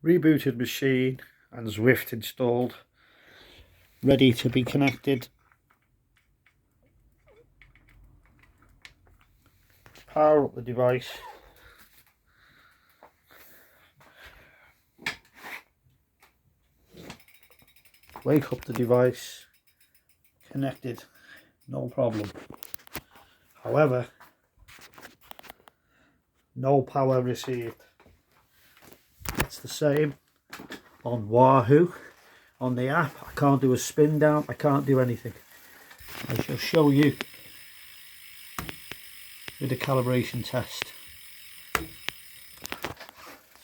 rebooted machine and Zwift installed, ready to be connected. Power up the device. Wake up the device. Connected, no problem. However, no power received. It's the same on Wahoo. On the app, I can't do a spin down, I can't do anything. I shall show you with a calibration test.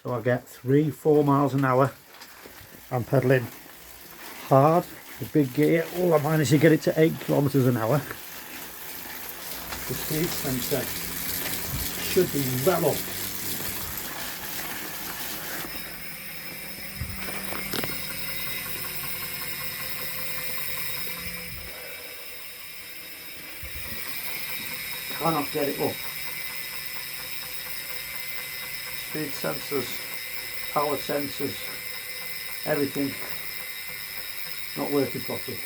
So I get 3-4 miles an hour. I'm pedaling hard, the big gear. Oh, I managed to get it to 8 kilometers an hour. The speed sensor should be well up. Cannot get it up. Speed sensors, power sensors, everything not working properly.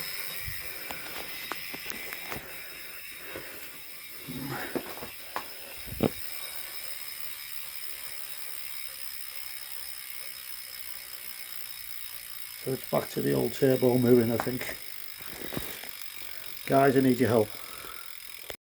So it's back to the old turbo moving, I think. Guys, I need your help.